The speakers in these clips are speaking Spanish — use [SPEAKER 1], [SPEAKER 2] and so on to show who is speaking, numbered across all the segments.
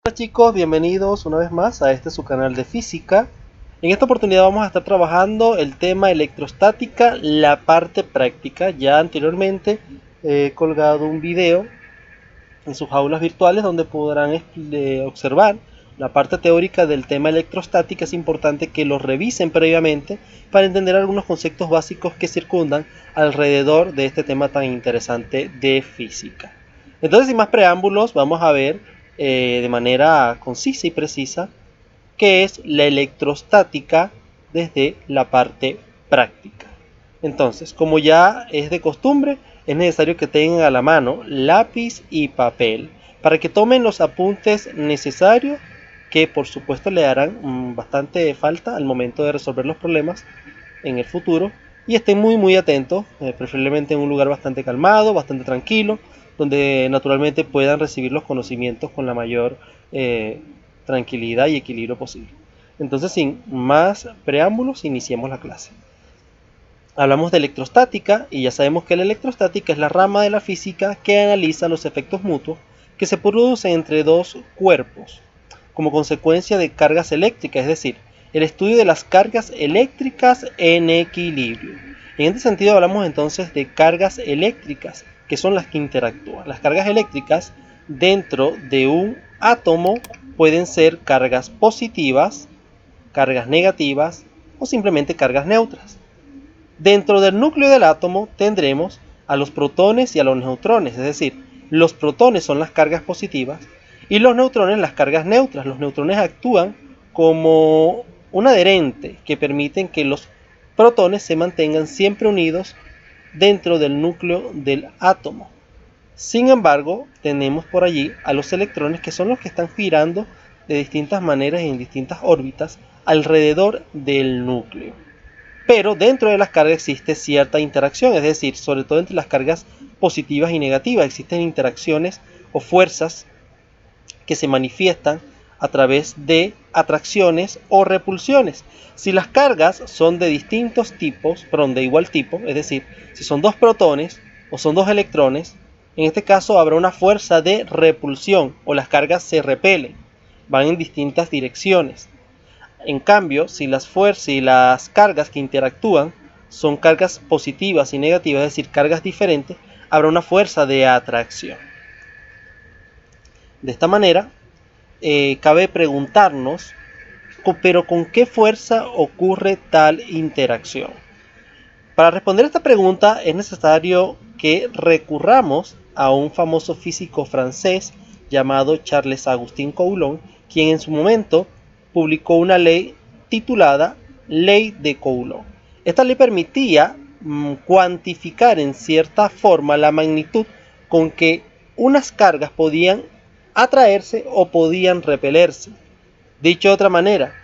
[SPEAKER 1] Hola chicos, bienvenidos una vez más a su canal de física. En esta oportunidad vamos a estar trabajando el tema electrostática, la parte práctica. Ya anteriormente he colgado un video en sus aulas virtuales donde podrán observar la parte teórica del tema electrostática. Es importante que lo revisen previamente para entender algunos conceptos básicos que circundan alrededor de este tema tan interesante de física. Entonces, sin más preámbulos, vamos a ver de manera concisa y precisa qué es la electrostática desde la parte práctica. Entonces, como ya es de costumbre, es necesario que tengan a la mano lápiz y papel para que tomen los apuntes necesarios, que por supuesto le harán bastante falta al momento de resolver los problemas en el futuro, y estén muy atentos, preferiblemente en un lugar bastante calmado, bastante tranquilo, donde naturalmente puedan recibir los conocimientos con la mayor tranquilidad y equilibrio posible. Entonces, sin más preámbulos, iniciemos la clase. Hablamos de electrostática y ya sabemos que la electrostática es la rama de la física que analiza los efectos mutuos que se producen entre dos cuerpos como consecuencia de cargas eléctricas, es decir, el estudio de las cargas eléctricas en equilibrio. En este sentido hablamos entonces de cargas eléctricas, que son las que interactúan. Las cargas eléctricas dentro de un átomo pueden ser cargas positivas, cargas negativas o simplemente cargas neutras. Dentro del núcleo del átomo tendremos a los protones y a los neutrones, es decir, los protones son las cargas positivas y los neutrones las cargas neutras. Los neutrones actúan como un adherente que permiten que los protones se mantengan siempre unidos dentro del núcleo del átomo. Sin embargo, tenemos por allí a los electrones, que son los que están girando de distintas maneras y en distintas órbitas alrededor del núcleo. Pero dentro de las cargas existe cierta interacción, es decir, sobre todo entre las cargas positivas y negativas existen interacciones o fuerzas que se manifiestan a través de atracciones o repulsiones. Si las cargas son de distintos tipos, perdón, de igual tipo, es decir, si son dos protones o son dos electrones, en este caso habrá una fuerza de repulsión o las cargas se repelen, van en distintas direcciones. En cambio, si las cargas que interactúan son cargas positivas y negativas, es decir, cargas diferentes, habrá una fuerza de atracción. De esta manera, cabe preguntarnos, ¿pero con qué fuerza ocurre tal interacción? Para responder esta pregunta es necesario que recurramos a un famoso físico francés llamado Charles Agustín Coulomb, quien en su momento publicó una ley titulada Ley de Coulomb. Esta ley permitía cuantificar en cierta forma la magnitud con que unas cargas podían atraerse o podían repelerse. Dicho de otra manera,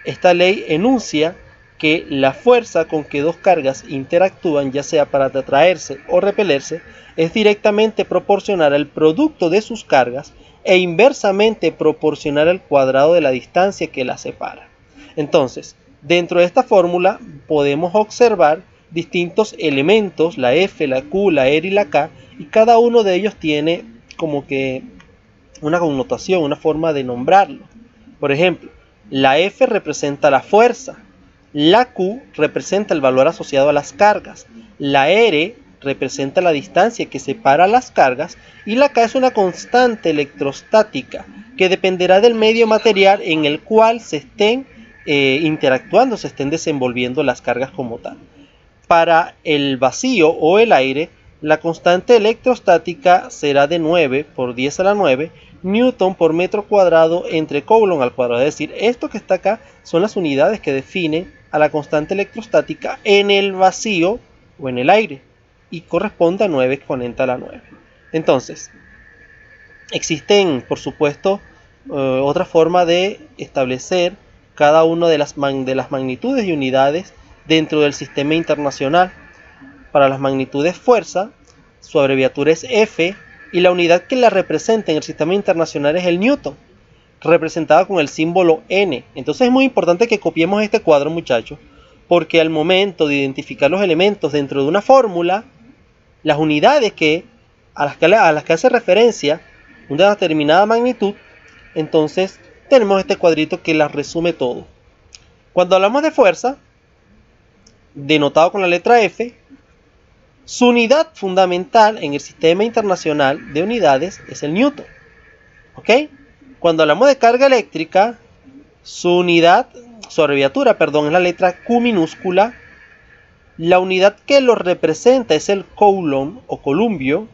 [SPEAKER 1] esta ley enuncia que la fuerza con que dos cargas interactúan, ya sea para atraerse o repelerse, es directamente proporcional al producto de sus cargas e inversamente proporcional al cuadrado de la distancia que las separa. Entonces, dentro de esta fórmula podemos observar distintos elementos, la F, la Q, la R y la K, y cada uno de ellos tiene como que una connotación, una forma de nombrarlo. Por ejemplo, la F representa la fuerza, la Q representa el valor asociado a las cargas, la R representa la distancia que separa las cargas y la K es una constante electrostática que dependerá del medio material en el cual se estén interactuando, se estén desenvolviendo las cargas como tal. Para el vacío o el aire, la constante electrostática será de 9 por 10 a la 9 Newton por metro cuadrado entre Coulomb al cuadrado. Es decir, esto que está acá son las unidades que definen a la constante electrostática en el vacío o en el aire, y corresponde a 9 exponente a la 9. Entonces, existen, por supuesto, otra forma de establecer cada una de las magnitudes y unidades dentro del sistema internacional. Para las magnitudes fuerza, su abreviatura es F, y la unidad que la representa en el sistema internacional es el Newton, representada con el símbolo N. Entonces es muy importante que copiemos este cuadro, muchachos, porque al momento de identificar los elementos dentro de una fórmula, las unidades a las que hace referencia una determinada magnitud, Entonces tenemos este cuadrito que las resume todo. Cuando hablamos de fuerza, denotado con la letra F, su unidad fundamental en el sistema internacional de unidades es el newton. ¿Ok? Cuando hablamos de carga eléctrica, su abreviatura, es la letra Q minúscula. La unidad que lo representa es el coulomb o columbio,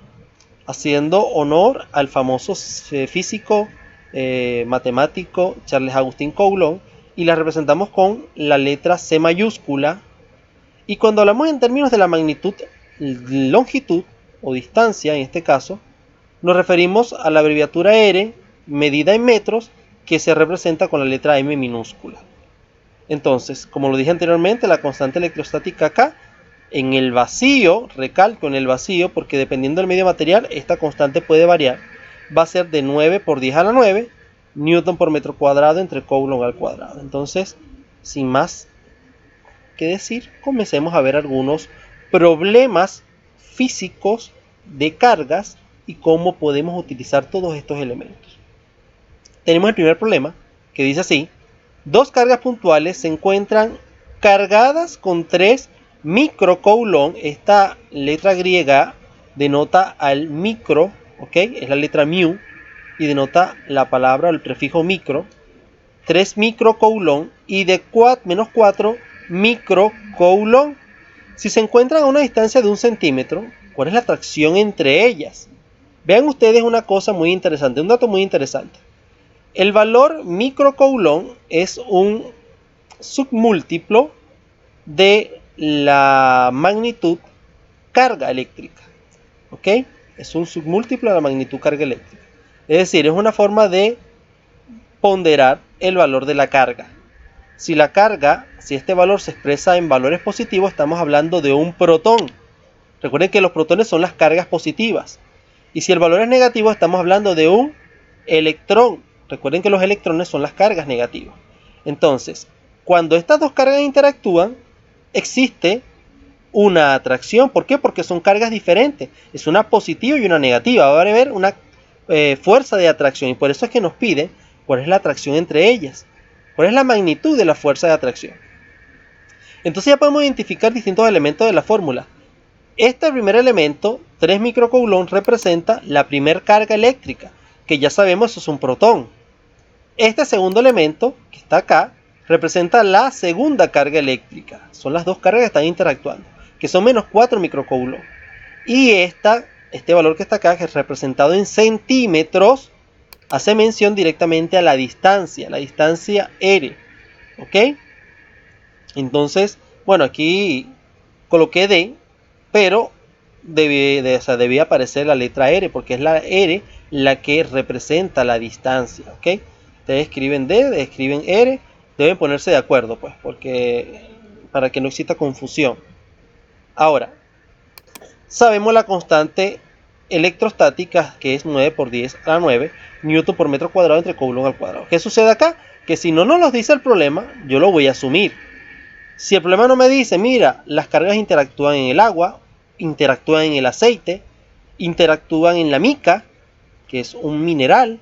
[SPEAKER 1] haciendo honor al famoso físico matemático Charles Agustín Coulomb, y la representamos con la letra C mayúscula. Y cuando hablamos en términos de la magnitud, longitud o distancia en este caso, nos referimos a la abreviatura R medida en metros, que se representa con la letra M minúscula. Entonces, como lo dije anteriormente, la constante electrostática acá en el vacío, recalco en el vacío, porque dependiendo del medio material esta constante puede variar, va a ser de 9 por 10 a la 9 newton por metro cuadrado entre coulomb al cuadrado. Entonces, sin más que decir, comencemos a ver algunos problemas físicos de cargas y cómo podemos utilizar todos estos elementos. Tenemos el primer problema, que dice así: dos cargas puntuales se encuentran cargadas con 3 microcoulomb. Esta letra griega denota al micro, ¿ok? Es la letra mu y denota la palabra o el prefijo micro. 3 microcoulomb y de menos 4 microcoulomb. Si se encuentran a una distancia de 1 centímetro, ¿cuál es la atracción entre ellas? Vean ustedes una cosa muy interesante, un dato muy interesante. El valor microcoulomb es un submúltiplo de la magnitud carga eléctrica. ¿Ok? Es un submúltiplo de la magnitud carga eléctrica. Es decir, es una forma de ponderar el valor de la carga. Si este valor se expresa en valores positivos, estamos hablando de un protón. Recuerden que los protones son las cargas positivas. Y si el valor es negativo, estamos hablando de un electrón. Recuerden que los electrones son las cargas negativas. Entonces, cuando estas dos cargas interactúan, existe una atracción. ¿Por qué? Porque son cargas diferentes. Es una positiva y una negativa. Va a haber una fuerza de atracción. Y por eso es que nos pide cuál es la atracción entre ellas. ¿Cuál es la magnitud de la fuerza de atracción? Entonces ya podemos identificar distintos elementos de la fórmula. Este primer elemento, 3 microcoulomb, representa la primer carga eléctrica, que ya sabemos es un protón. Este segundo elemento, que está acá, representa la segunda carga eléctrica. Son las dos cargas que están interactuando, que son menos 4 microcoulomb. Y este valor que está acá, que es representado en centímetros, hace mención directamente a la distancia R. ¿Ok? Entonces, bueno, aquí coloqué D, pero debía aparecer la letra R, porque es la R la que representa la distancia. ¿Ok? Ustedes escriben D, escriben R, deben ponerse de acuerdo, pues, para que no exista confusión. Ahora, sabemos la constante electrostática, que es 9 por 10 a la 9 newton por metro cuadrado entre coulomb al cuadrado. ¿Qué sucede acá? Que si no nos lo dice el problema, yo lo voy a asumir. Si el problema no me dice, mira, las cargas interactúan en el agua, interactúan en el aceite, interactúan en la mica, que es un mineral.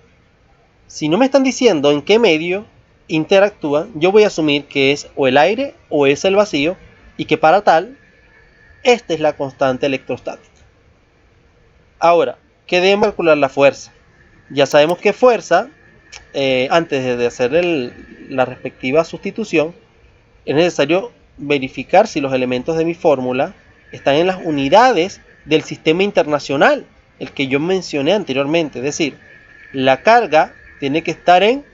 [SPEAKER 1] Si no me están diciendo en qué medio interactúan, yo voy a asumir que es o el aire o es el vacío, y que para tal, esta es la constante electrostática. Ahora, ¿qué debemos calcular la fuerza? Ya sabemos que fuerza, antes de hacer la respectiva sustitución, es necesario verificar si los elementos de mi fórmula están en las unidades del sistema internacional, el que yo mencioné anteriormente. Es decir, la carga tiene que estar en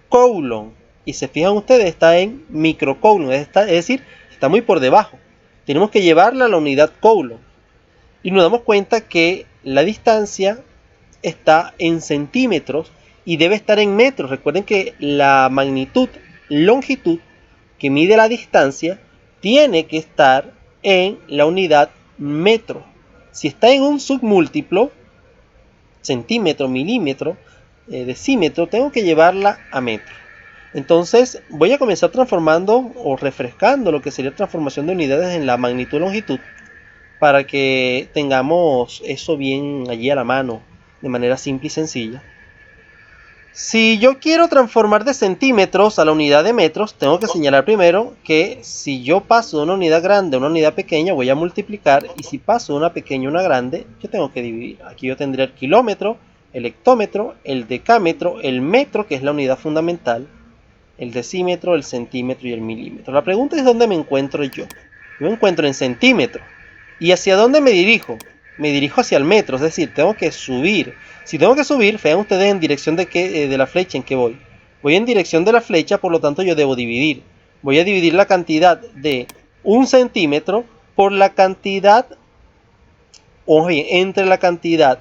[SPEAKER 1] coulomb, y se fijan ustedes, está en microcoulomb, es decir, está muy por debajo. Tenemos que llevarla a la unidad coulomb. Y nos damos cuenta que la distancia está en centímetros y debe estar en metros. Recuerden que la magnitud, longitud, que mide la distancia, tiene que estar en la unidad metro. Si está en un submúltiplo, centímetro, milímetro, decímetro, tengo que llevarla a metro. Entonces voy a comenzar transformando o refrescando lo que sería transformación de unidades en la magnitud longitud, para que tengamos eso bien allí a la mano, de manera simple y sencilla. Si yo quiero transformar de centímetros a la unidad de metros, tengo que señalar primero que si yo paso de una unidad grande a una unidad pequeña, voy a multiplicar, y si paso de una pequeña a una grande, yo tengo que dividir. Aquí yo tendría el kilómetro, el hectómetro, el decámetro, el metro, que es la unidad fundamental, el decímetro, el centímetro y el milímetro. La pregunta es ¿dónde me encuentro yo? Yo me encuentro en centímetro. ¿Y hacia dónde me dirijo? Me dirijo hacia el metro, es decir, tengo que subir. Si tengo que subir, vean ustedes en dirección de la flecha en que voy. Voy en dirección de la flecha, por lo tanto yo debo dividir. Voy a dividir la cantidad de 1 centímetro por la cantidad, oye, entre la cantidad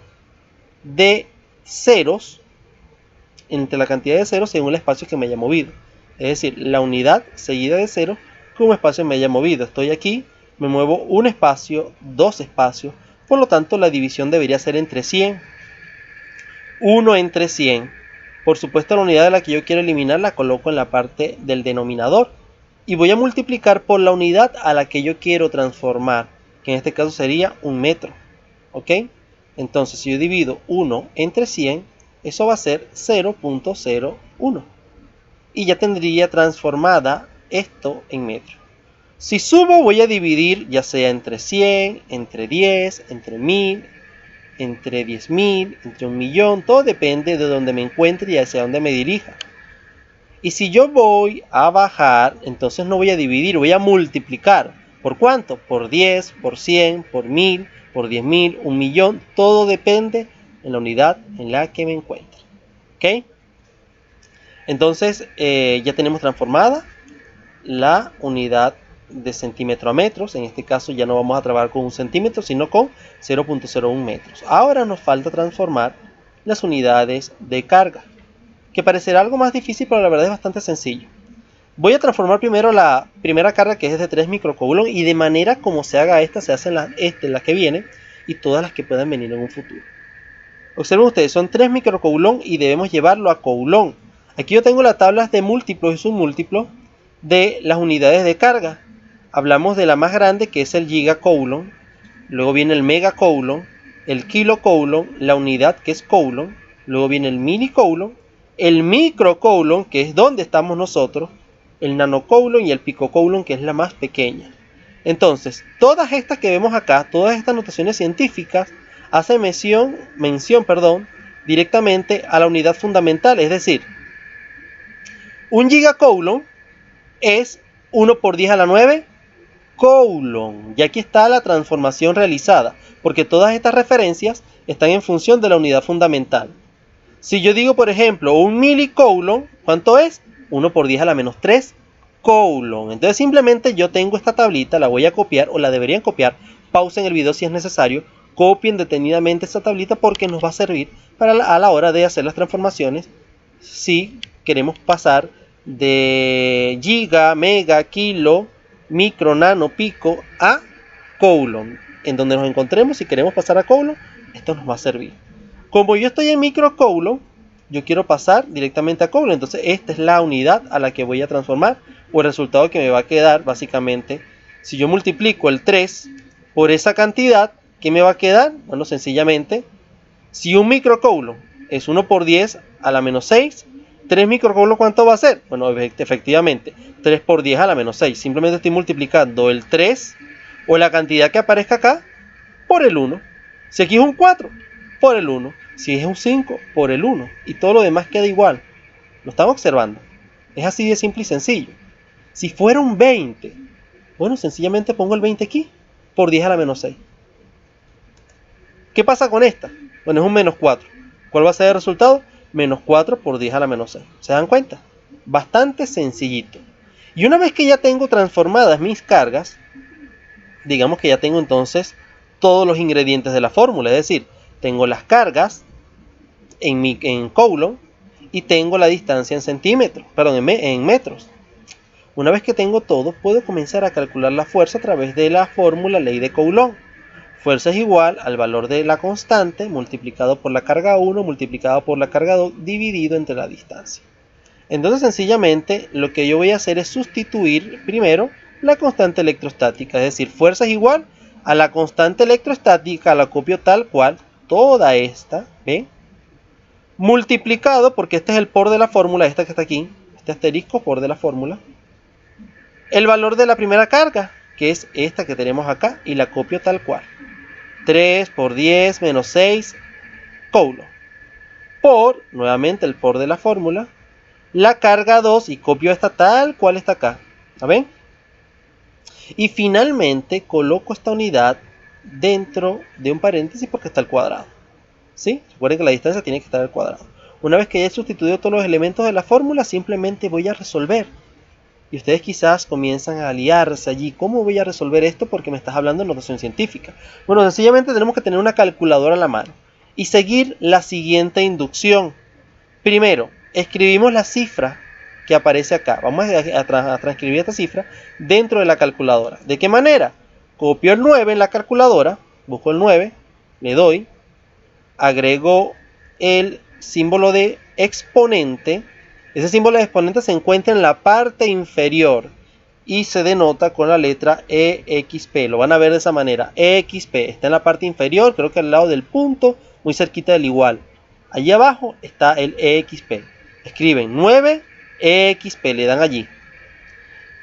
[SPEAKER 1] de ceros, según el espacio que me haya movido. Es decir, la unidad seguida de cero con un espacio me haya movido. Estoy aquí, me muevo un espacio, dos espacios, por lo tanto la división debería ser entre 100. 1 entre 100. Por supuesto, la unidad de la que yo quiero eliminar la coloco en la parte del denominador. Y voy a multiplicar por la unidad a la que yo quiero transformar, que en este caso sería un metro. ¿Ok? Entonces, si yo divido 1 entre 100, eso va a ser 0.01. Y ya tendría transformada esto en metro. Si subo, voy a dividir ya sea entre 100, entre 10, entre 1000, entre 10.000, entre 1.000.000, todo depende de donde me encuentre y hacia dónde me dirija. Y si yo voy a bajar, entonces no voy a dividir, voy a multiplicar. ¿Por cuánto? Por 10, por 100, por 1000, por 10.000, 1.000.000, todo depende en la unidad en la que me encuentre. ¿Ok? Entonces ya tenemos transformada la unidad de centímetro a metros. En este caso ya no vamos a trabajar con un centímetro, sino con 0.01 metros. Ahora nos falta transformar las unidades de carga, que parecerá algo más difícil, pero la verdad es bastante sencillo. Voy a transformar primero la primera carga, que es de 3 microcoulomb, y de manera como se haga esta, se hacen las que vienen y todas las que puedan venir en un futuro. Observen ustedes, son 3 microcoulomb y debemos llevarlo a coulomb. Aquí yo tengo las tablas de múltiplos y submúltiplos de las unidades de carga. Hablamos de la más grande, que es el gigacoulomb, luego viene el megacoulomb, el kilocoulomb, la unidad, que es coulomb, luego viene el milicoulomb, el microcoulomb, que es donde estamos nosotros, el nanocoulomb y el picocoulomb, que es la más pequeña. Entonces, todas estas que vemos acá, todas estas notaciones científicas, hacen mención, directamente a la unidad fundamental, es decir, un gigacoulomb es 1 por 10 a la 9 coulomb. Y aquí está la transformación realizada, porque todas estas referencias están en función de la unidad fundamental. Si yo digo, por ejemplo, un milicoulomb, ¿cuánto es? 1 por 10 a la menos 3 coulomb. Entonces simplemente yo tengo esta tablita, la voy a copiar, o la deberían copiar. Pausen el video si es necesario. Copien detenidamente esta tablita porque nos va a servir a la hora de hacer las transformaciones si queremos pasar de giga, mega, kilo, micro, nano, pico a coulomb. En donde nos encontremos, si queremos pasar a coulomb, esto nos va a servir. Como yo estoy en microcoulomb, yo quiero pasar directamente a coulomb. Entonces esta es la unidad a la que voy a transformar, o el resultado que me va a quedar básicamente. Si yo multiplico el 3 por esa cantidad, ¿qué me va a quedar? Bueno, sencillamente, si un microcoulomb es 1 por 10 a la menos 6, 3 microcoulomb, ¿cuánto va a ser? Bueno, efectivamente, 3 por 10 a la menos 6. Simplemente estoy multiplicando el 3 o la cantidad que aparezca acá por el 1. Si aquí es un 4, por el 1. Si es un 5, por el 1. Y todo lo demás queda igual. ¿Lo están observando? Es así de simple y sencillo. Si fuera un 20, bueno, sencillamente pongo el 20 aquí, por 10 a la menos 6. ¿Qué pasa con esta? Bueno, es un menos 4. ¿Cuál va a ser el resultado? Menos 4 por 10 a la menos 6. ¿Se dan cuenta? Bastante sencillito. Y una vez que ya tengo transformadas mis cargas, digamos que ya tengo entonces todos los ingredientes de la fórmula. Es decir, tengo las cargas en coulomb y tengo la distancia en centímetros, en metros. Una vez que tengo todo, puedo comenzar a calcular la fuerza a través de la fórmula ley de Coulomb. Fuerza es igual al valor de la constante multiplicado por la carga 1 multiplicado por la carga 2 dividido entre la distancia. Entonces sencillamente lo que yo voy a hacer es sustituir primero la constante electrostática, es decir, fuerza es igual a la constante electrostática, la copio tal cual, toda esta, ¿ven? multiplicado, porque este es el por de la fórmula, esta que está aquí, este asterisco por de la fórmula, el valor de la primera carga, que es esta que tenemos acá, y la copio tal cual. 3 por 10 menos 6 coulombs. Por, nuevamente el por de la fórmula, la carga 2 y copio esta tal cual está acá. ¿Ven? Y finalmente coloco esta unidad dentro de un paréntesis porque está al cuadrado. ¿Sí? Recuerden que la distancia tiene que estar al cuadrado. Una vez que haya sustituido todos los elementos de la fórmula, simplemente voy a resolver. Y ustedes quizás comienzan a aliarse allí. ¿Cómo voy a resolver esto? Porque me estás hablando de notación científica. Bueno, sencillamente tenemos que tener una calculadora a la mano y seguir la siguiente inducción. Primero, escribimos la cifra que aparece acá. Vamos a transcribir esta cifra dentro de la calculadora. ¿De qué manera? Copio el 9 en la calculadora, busco el 9, le doy, agrego el símbolo de exponente. Ese símbolo de exponente se encuentra en la parte inferior y se denota con la letra EXP. Lo van a ver de esa manera. EXP está en la parte inferior, creo que al lado del punto, muy cerquita del igual. Allí abajo está el EXP. Escriben 9 EXP, le dan allí.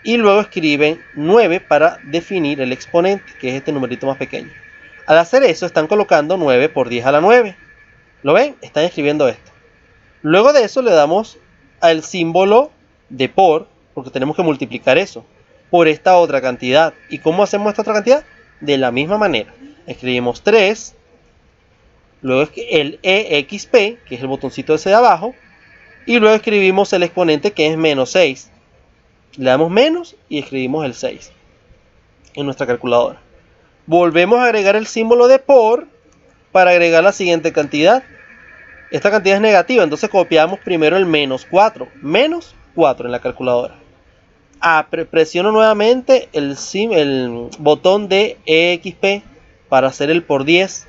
[SPEAKER 1] Y luego escriben 9 para definir el exponente, que es este numerito más pequeño. Al hacer eso están colocando 9 por 10 a la 9. ¿Lo ven? Están escribiendo esto. Luego de eso le damos al símbolo de por, porque tenemos que multiplicar eso por esta otra cantidad. ¿Y cómo hacemos esta otra cantidad? De la misma manera. Escribimos 3, luego el EXP, que es el botoncito ese de abajo, y luego escribimos el exponente, que es menos 6. Le damos menos y escribimos el 6 en nuestra calculadora. Volvemos a agregar el símbolo de por para agregar la siguiente cantidad. Esta cantidad es negativa, entonces copiamos primero el menos 4. Menos 4 en la calculadora. Presiono nuevamente el botón de EXP para hacer el por 10.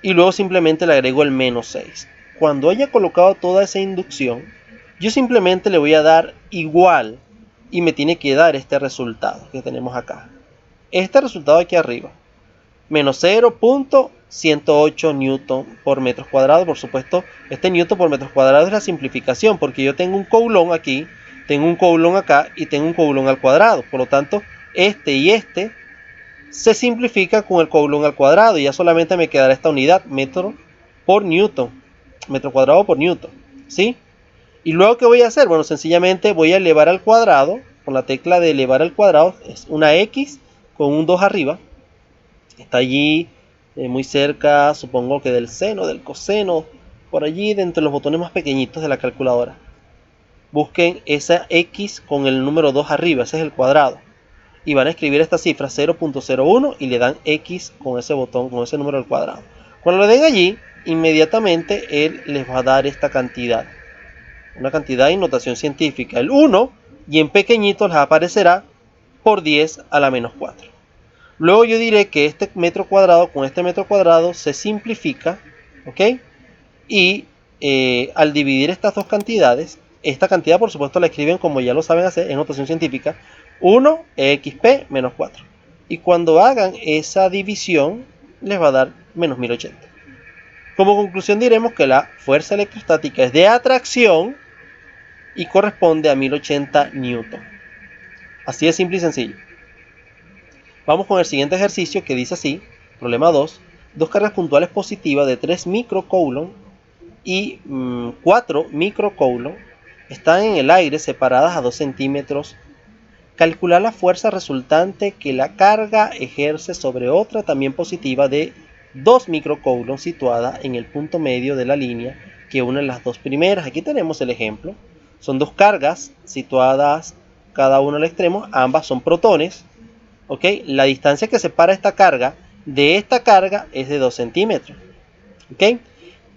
[SPEAKER 1] Y luego simplemente le agrego el menos 6. Cuando haya colocado toda esa inducción, yo simplemente le voy a dar igual. Y me tiene que dar este resultado que tenemos acá. Este resultado aquí arriba. Menos 0.108 newton por metro cuadrado. Por supuesto, este newton por metro cuadrado es la simplificación, porque yo tengo un coulomb aquí, tengo un coulomb acá y tengo un coulomb al cuadrado. Por lo tanto, este y este se simplifica con el coulomb al cuadrado y ya solamente me quedará esta unidad, metro por newton, metro cuadrado por newton, ¿sí? Y luego, ¿qué voy a hacer? Bueno, sencillamente voy a elevar al cuadrado, con la tecla de elevar al cuadrado, es una X con un 2 arriba. Está allí muy cerca, supongo que del seno, del coseno, por allí dentro de los botones más pequeñitos de la calculadora. Busquen esa X con el número 2 arriba, ese es el cuadrado. Y van a escribir esta cifra 0.01 y le dan X con ese botón, con ese número al cuadrado. Cuando lo den allí, inmediatamente él les va a dar esta cantidad. Una cantidad en notación científica, el 1, y en pequeñito les aparecerá por 10 a la menos 4. Luego yo diré que este metro cuadrado con este metro cuadrado se simplifica, ¿ok? Y al dividir estas dos cantidades, esta cantidad por supuesto la escriben como ya lo saben hacer en notación científica, 1 EXP menos 4. Y cuando hagan esa división, les va a dar menos 1080. Como conclusión diremos que la fuerza electrostática es de atracción y corresponde a 1080 newton. Así de simple y sencillo. Vamos con el siguiente ejercicio que dice así, problema 2. Dos cargas puntuales positivas de 3 microcoulomb y 4 microcoulomb están en el aire separadas a 2 centímetros. Calcular la fuerza resultante que la carga ejerce sobre otra también positiva de 2 microcoulomb situada en el punto medio de la línea que une las dos primeras. Aquí tenemos el ejemplo. Son dos cargas situadas cada una al extremo, ambas son protones. ¿Ok? La distancia que separa esta carga de esta carga es de 2 centímetros. ¿Ok?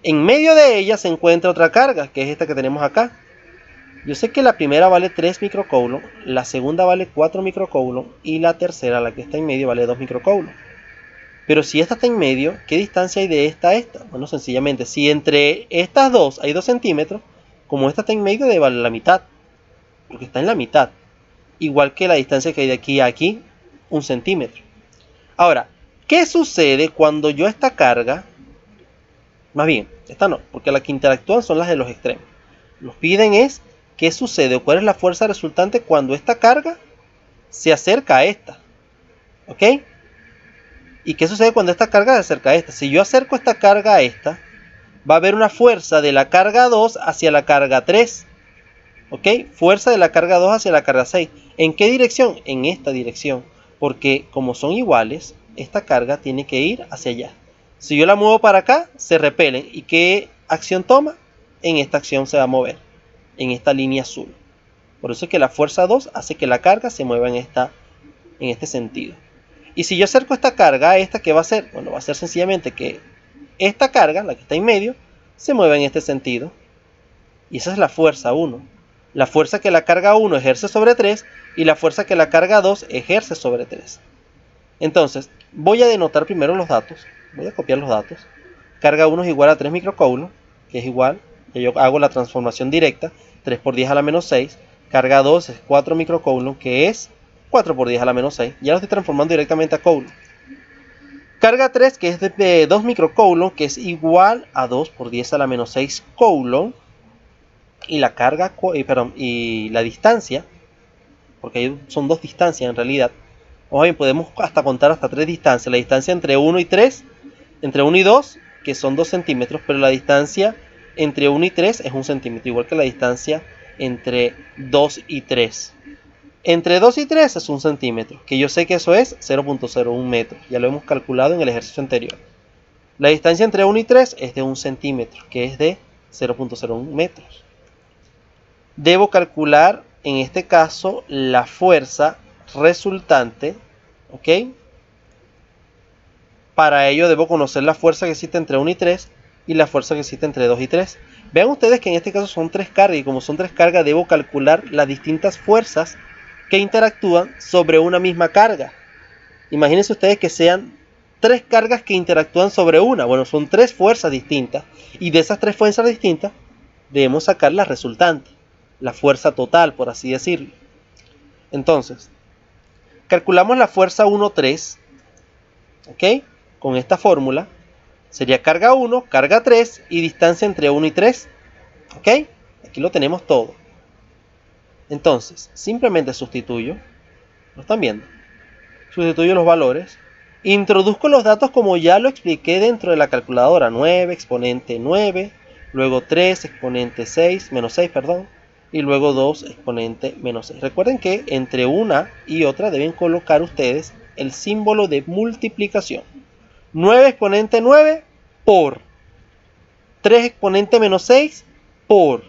[SPEAKER 1] En medio de ella se encuentra otra carga, que es esta que tenemos acá. Yo sé que la primera vale 3 microcoulomb, la segunda vale 4 microcoulomb y la tercera, la que está en medio, vale 2 microcoulomb. Pero si esta está en medio, ¿qué distancia hay de esta a esta? Bueno, sencillamente, si entre estas dos hay 2 centímetros, como esta está en medio, debe valer la mitad, porque está en la mitad. Igual que la distancia que hay de aquí a aquí, 1 centímetro. Ahora, ¿qué sucede cuando yo esta carga Más bien, esta no, porque las que interactúan son las de los extremos. Nos piden es qué sucede o cuál es la fuerza resultante cuando esta carga se acerca a esta. ¿Ok? ¿Y qué sucede cuando esta carga se acerca a esta? Si yo acerco esta carga a esta, va a haber una fuerza de la carga 2 hacia la carga 3. ¿Ok? Fuerza de la carga 2 hacia la carga 6. ¿En qué dirección? En esta dirección. Porque como son iguales, esta carga tiene que ir hacia allá. Si yo la muevo para acá, se repelen. ¿Y qué acción toma? En esta acción se va a mover. En esta línea azul. Por eso es que la fuerza 2 hace que la carga se mueva en este sentido. Y si yo acerco esta carga a esta, ¿qué va a hacer? Bueno, va a ser sencillamente que esta carga, la que está en medio, se mueva en este sentido. Y esa es la fuerza 1. La fuerza que la carga 1 ejerce sobre 3 y la fuerza que la carga 2 ejerce sobre 3. Entonces, voy a denotar primero los datos. Voy a copiar los datos. Carga 1 es igual a 3 microcoulomb, que es igual, que yo hago la transformación directa, 3 por 10 a la menos 6. Carga 2 es 4 microcoulomb, que es 4 por 10 a la menos 6. Ya lo estoy transformando directamente a coulomb. Carga 3, que es de 2 microcoulomb, que es igual a 2 por 10 a la menos 6 coulomb. Y la carga, y la distancia, porque son dos distancias en realidad. O bien podemos hasta contar hasta 3 distancias. La distancia entre 1 y 3, entre 1 y 2, que son 2 centímetros, pero la distancia entre 1 y 3 es 1 centímetro, igual que la distancia entre 2 y 3. Entre 2 y 3 es 1 centímetro, que yo sé que eso es 0.01 metros, ya lo hemos calculado en el ejercicio anterior. La distancia entre 1 y 3 es de 1 centímetro, que es de 0.01 metros. Debo calcular en este caso la fuerza resultante, ¿ok? Para ello debo conocer la fuerza que existe entre 1 y 3 y la fuerza que existe entre 2 y 3. Vean ustedes que en este caso son 3 cargas y como son 3 cargas debo calcular las distintas fuerzas que interactúan sobre una misma carga. Imagínense ustedes que sean 3 cargas que interactúan sobre una. Bueno, son 3 fuerzas distintas y de esas 3 fuerzas distintas debemos sacar la resultante, la fuerza total, por así decirlo. Entonces, calculamos la fuerza 1, 3, ¿ok? Con esta fórmula sería carga 1, carga 3 y distancia entre 1 y 3, ¿ok? Aquí lo tenemos todo. Entonces, simplemente sustituyo, ¿lo están viendo? Sustituyo los valores, introduzco los datos como ya lo expliqué dentro de la calculadora, 9 exponente 9, luego 3 exponente 6, menos 6, perdón, y luego 2 exponente menos 6. Recuerden que entre una y otra deben colocar ustedes el símbolo de multiplicación. 9 exponente 9 por 3 exponente menos 6 por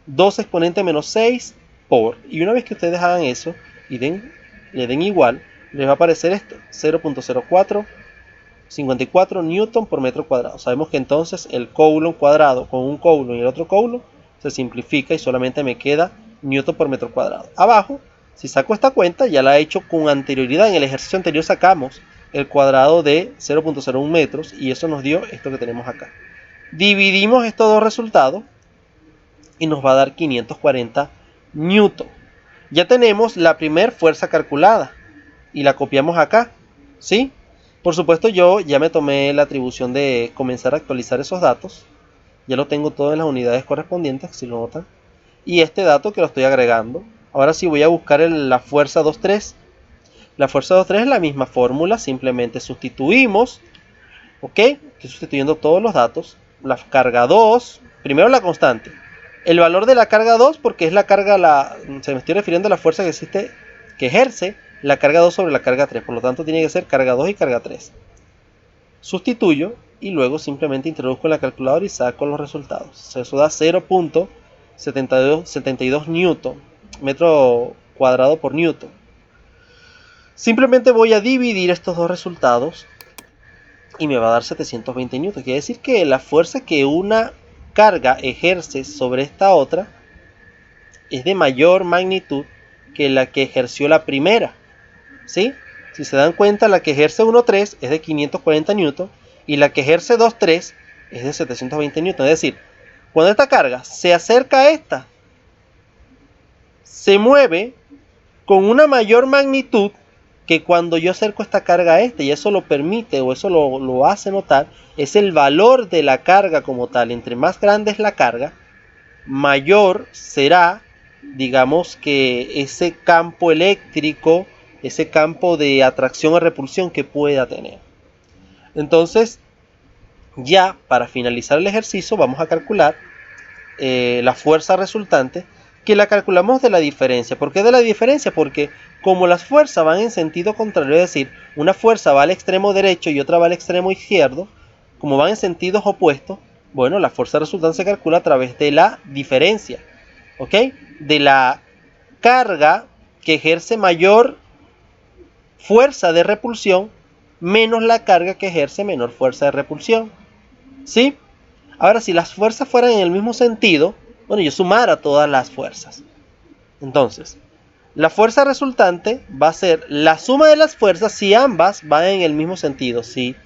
[SPEAKER 1] 2 exponente menos 6 por. Y una vez que ustedes hagan eso y le den igual, les va a aparecer esto, 0.0454 newton por metro cuadrado. Sabemos que entonces el coulomb cuadrado con un coulomb y el otro coulomb se simplifica y solamente me queda newton por metro cuadrado. Abajo, si saco esta cuenta, ya la he hecho con anterioridad. En el ejercicio anterior sacamos el cuadrado de 0.01 metros y eso nos dio esto que tenemos acá. Dividimos estos dos resultados y nos va a dar 540 newton. Ya tenemos la primera fuerza calculada y la copiamos acá, ¿sí? Por supuesto yo ya me tomé la atribución de comenzar a actualizar esos datos. Ya lo tengo todo en las unidades correspondientes, si lo notan. Y este dato que lo estoy agregando. Ahora sí voy a buscar la fuerza 2.3. La fuerza 2.3 es la misma fórmula, simplemente sustituimos, ¿ok? Estoy sustituyendo todos los datos. La carga 2, primero la constante. El valor de la carga 2 porque es la carga, se me estoy refiriendo a la fuerza que existe, que ejerce la carga 2 sobre la carga 3. Por lo tanto tiene que ser carga 2 y carga 3. Sustituyo y luego simplemente introduzco en la calculadora y saco los resultados. Eso da 0.72 newton, metro cuadrado por newton. Simplemente voy a dividir estos dos resultados y me va a dar 720 newton. Quiere decir que la fuerza que una carga ejerce sobre esta otra es de mayor magnitud que la que ejerció la primera, ¿sí? Si se dan cuenta, la que ejerce 1.3 es de 540 newton y la que ejerce 2.3 es de 720 newton. Es decir, cuando esta carga se acerca a esta, se mueve con una mayor magnitud que cuando yo acerco esta carga a este, y eso lo permite o eso lo hace notar, es el valor de la carga como tal. Entre más grande es la carga, mayor será, digamos, que ese campo eléctrico, ese campo de atracción o repulsión que pueda tener. Entonces, ya para finalizar el ejercicio, vamos a calcular la fuerza resultante, que la calculamos de la diferencia. ¿Por qué de la diferencia? Porque como las fuerzas van en sentido contrario, es decir, una fuerza va al extremo derecho y otra va al extremo izquierdo, como van en sentidos opuestos, bueno, la fuerza resultante se calcula a través de la diferencia, ¿ok? De la carga que ejerce mayor fuerza de repulsión menos la carga que ejerce menor fuerza de repulsión, ¿sí? Ahora, si las fuerzas fueran en el mismo sentido, bueno, yo sumara todas las fuerzas. Entonces, la fuerza resultante va a ser la suma de las fuerzas si ambas van en el mismo sentido. Si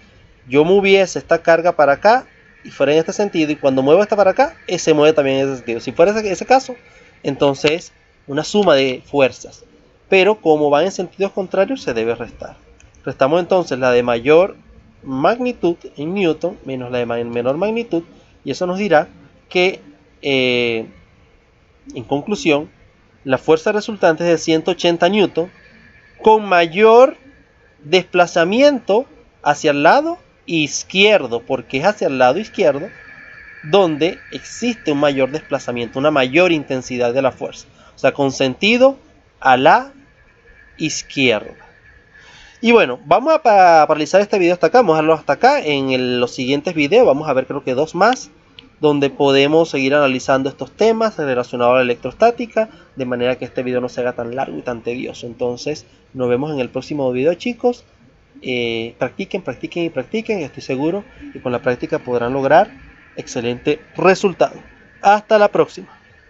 [SPEAKER 1] yo moviese esta carga para acá y fuera en este sentido, y cuando muevo esta para acá, se mueve también en ese sentido. Si fuera ese caso, entonces una suma de fuerzas. Pero como van en sentidos contrarios, se debe restar. Restamos entonces la de mayor magnitud en Newton menos la de menor magnitud, y eso nos dirá que, en conclusión, la fuerza resultante es de 180 newton con mayor desplazamiento hacia el lado izquierdo, porque es hacia el lado izquierdo donde existe un mayor desplazamiento, una mayor intensidad de la fuerza, o sea, con sentido a la izquierda. Y bueno, vamos a paralizar este video hasta acá, vamos a dejarlo hasta acá. En los siguientes videos vamos a ver, creo que 2 más, donde podemos seguir analizando estos temas relacionados a la electrostática, de manera que este video no se haga tan largo y tan tedioso. Entonces, nos vemos en el próximo video, chicos. Practiquen, practiquen y practiquen. Estoy seguro que con la práctica podrán lograr excelente resultado. Hasta la próxima.